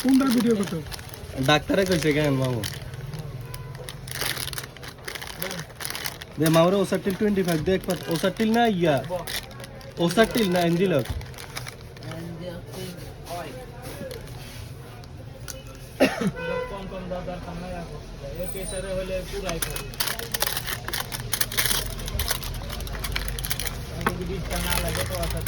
কোনটা ভিডিও করতে ডাক্তারে কইছে কেন মামু দে মামুরে ওসাটিল 25 দেখ পাত ওসাটিল না ইয়া ওসাটিল না এন্ডিলক কম কম দাদা কামনা রাখো এই প্রেসারে হলে পুরাই করে যদি বিটটা না লাগে তো আচ্ছা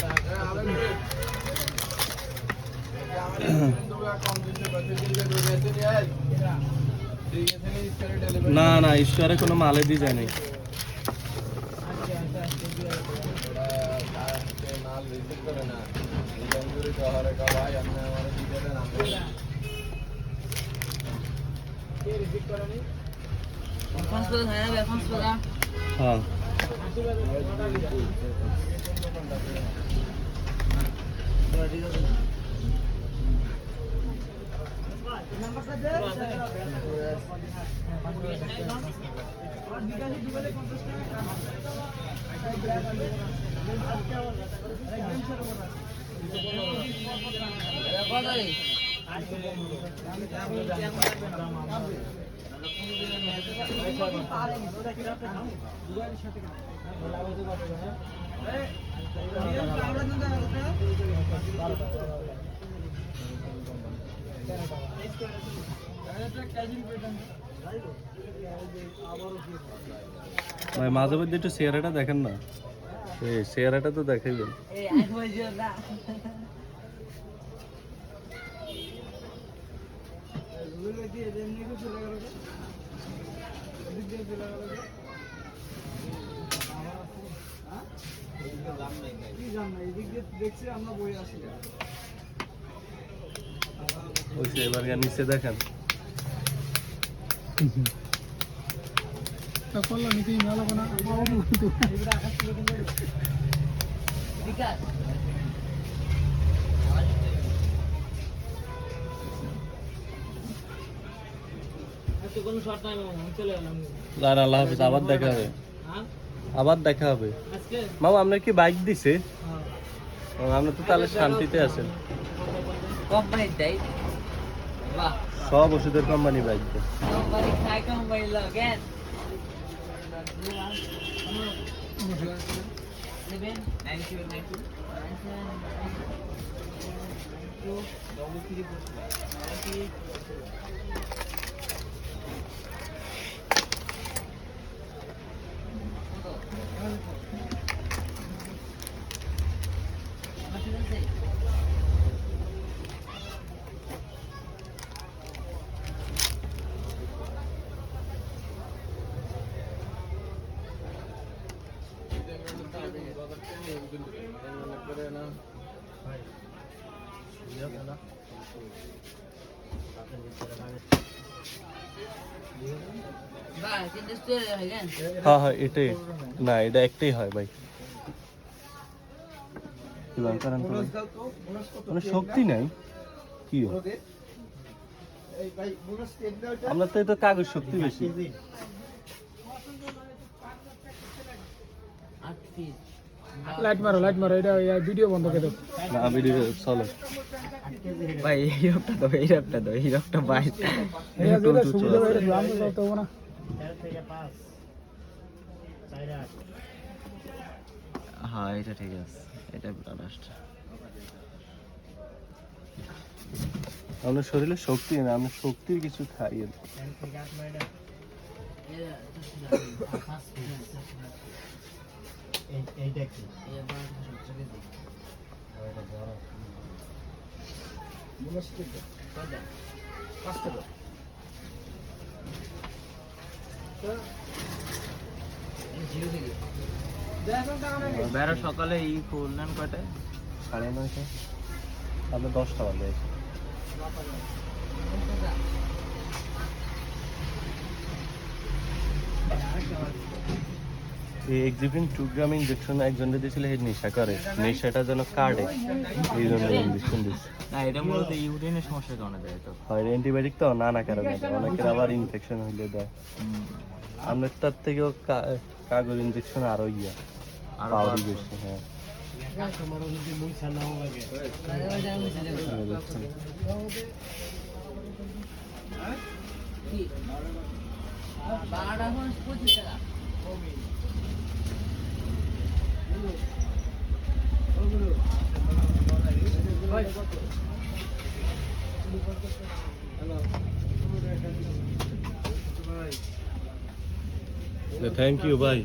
না না ঈশ্বরে কোনো মালে দি যায় নাই হ্যাঁ ভাই মাঝে মধ্যে একটু চেহারাটা দেখেন না এই চেহারাটা তো দেখাইবেন এবার নিচে দেখেন করলাম নাকি মেলা বানা আল্লাহ হাফিজ আবার দেখা হবে আবার দেখা হবে মামা আপনার কি বাইক দিছে আপনি তো তাহলে শান্তিতে আছেন সব ওষুধের কোম্পানি বাইক দেয় হ্যাঁ হ্যাঁ এটাই না এটা একটাই হয় ভাই মানে শক্তি নাই কি আমরা তো এটা কাগজ শক্তি বেশি লাইট মারো এটা ভিডিও বন্ধ করে দাও না ভিডিও চলো ভাই এই রকটা ভাই এটা সুবিধা হয়ে গেল আমরা তো না হ্যাঁ এটা ঠিক আছে এটা লাস্ট আপনার শরীরে শক্তি না আমরা শক্তির কিছু খাই বেড়া সকালে ই খুললেন কটায় 9:30 আমরা 10টা বাজে এই এক্সিপিন 2 গ্রাম ইনজেকশন একজনের দিয়েছিল এই নেশা করে নেশাটা যেন কাটে এই জন্য ইনজেকশন দিচ্ছে না এটা মূলত ইউরিনের সমস্যার কারণে দেয় তো হয় অ্যান্টিবায়োটিক তো নানা কারণে অনেকের আবার ইনফেকশন হইলে দেয় আপনার তার থেকেও কাগজ ইনজেকশন আরো পাওয়ারই বেশি হ্যাঁ থ্যাংক ইউ ভাই।